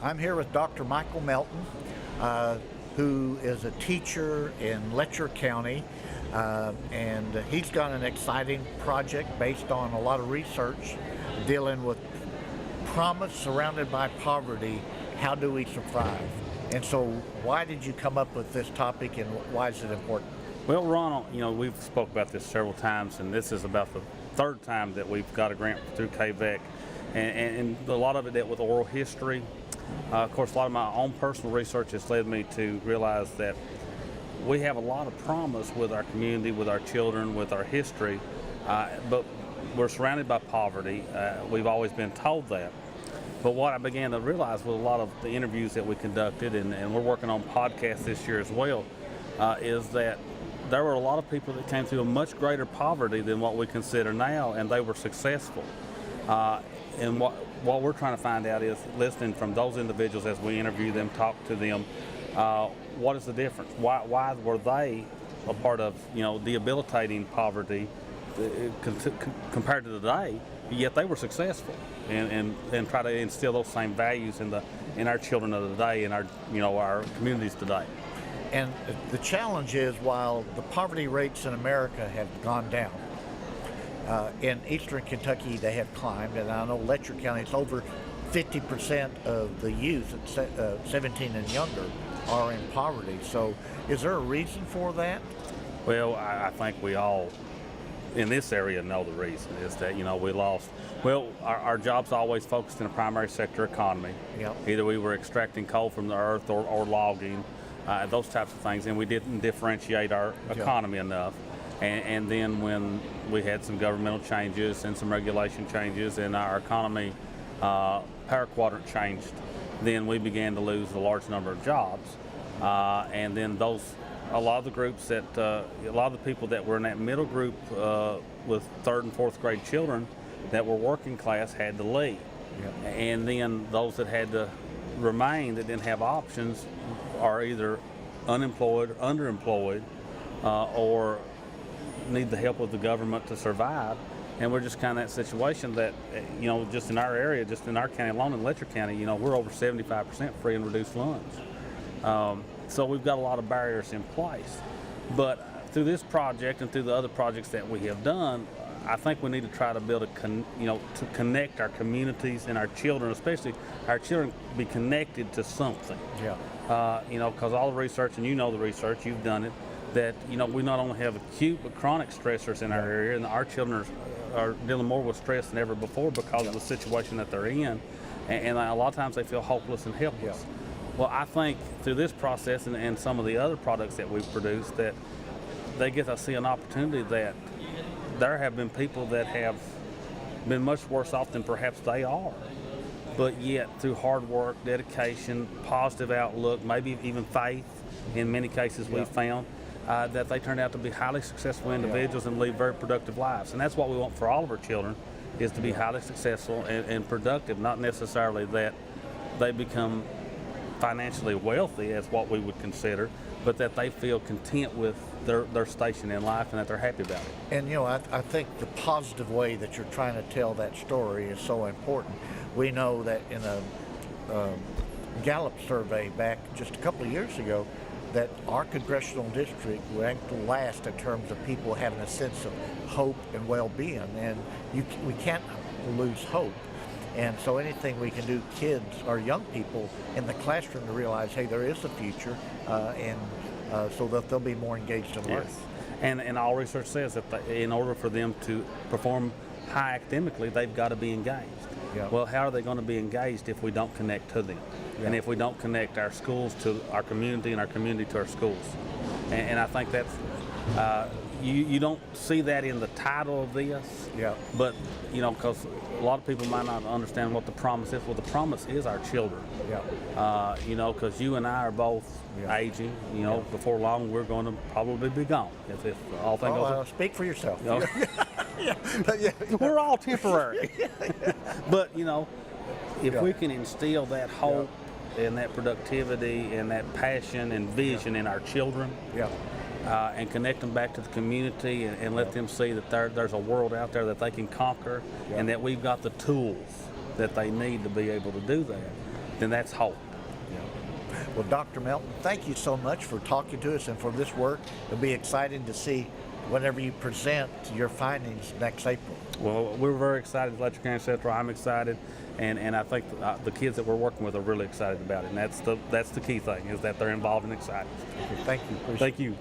I'm here with Dr. Michael Melton, who is a teacher in Letcher County, and he's got an exciting project based on a lot of research dealing with promise surrounded by poverty. How do we survive? And so why did you come up with this topic, and why is it important? Well, Ronald, we've spoke about this several times, and this is about the third time that we've got a grant through KVEC, and a lot of it dealt with oral history. Of course, a lot of my own personal research has led me to realize that we have a lot of promise with our community, with our children, with our history, but we're surrounded by poverty. We've always been told that. But what I began to realize with a lot of the interviews that we conducted, and we're working on podcasts this year as well, is that there were a lot of people that came through a much greater poverty than what we consider now, and they were successful. And what we're trying to find out is, listening from those individuals as we interview them, talk to them, what is the difference? Why were they a part of debilitating poverty compared to today, yet they were successful, and try to instill those same values in our children of today, in our communities today. And the challenge is, while the poverty rates in America have gone down, in eastern Kentucky they have climbed, and I know Letcher County, it's over 50% of the youth at 17 and younger are in poverty. So is there a reason for that? Well, I think we all in this area know the reason is that we lost. Well, our jobs always focused in a primary sector economy. Yep. Either we were extracting coal from the earth or logging, those types of things, and we didn't differentiate our economy enough. And then when we had some governmental changes and some regulation changes, and our economy power quadrant changed, then we began to lose a large number of jobs. And then a lot of the groups a lot of the people that were in that middle group with third and fourth grade children that were working class had to leave. Yeah. And then those that had to remain, that didn't have options, are either unemployed, underemployed, or need the help of the government to survive. And we're just kind of that situation that, just in our area, just in our county alone, in Letcher County, we're over 75% free and reduced lunch. So we've got a lot of barriers in place. But through this project and through the other projects that we have done, I think we need to try to build to connect our communities and our children, especially our children, be connected to something. Yeah. Because all the research, and the research, you've done it, that we not only have acute but chronic stressors in our area, and our children are dealing more with stress than ever before because of the situation that they're in, and a lot of times they feel hopeless and helpless. Yeah. Well, I think through this process and some of the other products that we've produced, that they get to see an opportunity that there have been people that have been much worse off than perhaps they are, but yet through hard work, dedication, positive outlook, maybe even faith, in many cases we've found, that they turn out to be highly successful individuals and lead very productive lives. And that's what we want for all of our children, is to be highly successful and productive, not necessarily that they become financially wealthy as what we would consider, but that they feel content with their station in life and that they're happy about it. And I think the positive way that you're trying to tell that story is so important. We know that in a Gallup survey back just a couple of years ago, that our congressional district ranked last in terms of people having a sense of hope and well-being, and we can't lose hope. And so anything we can do, kids or young people in the classroom, to realize, hey, there is a future, and so that they'll be more engaged in life. And all research says that in order for them to perform high academically, they've got to be engaged. Yeah. Well, how are they going to be engaged if we don't connect to them? Yeah. And if we don't connect our schools to our community and our community to our schools? And I think that's, you don't see that in the title of this, but because a lot of people might not understand what the promise is. Well, the promise is our children. Because you and I are both aging. Before long we're going to probably be gone if all things goes. Speak for yourself. We're all temporary. But if we can instill that hope and that productivity and that passion and vision in our children, and connect them back to the community and let them see that there's a world out there that they can conquer, and that we've got the tools that they need to be able to do that, then that's hope. Yeah. Well, Dr. Melton, thank you so much for talking to us and for this work. It'll be exciting to see whenever you present your findings next April. Well, we're very excited at Electric Ancestral. I'm excited, and I think the kids that we're working with are really excited about it. And that's the key thing, is that they're involved and excited. Okay, thank you. Appreciate Thank you.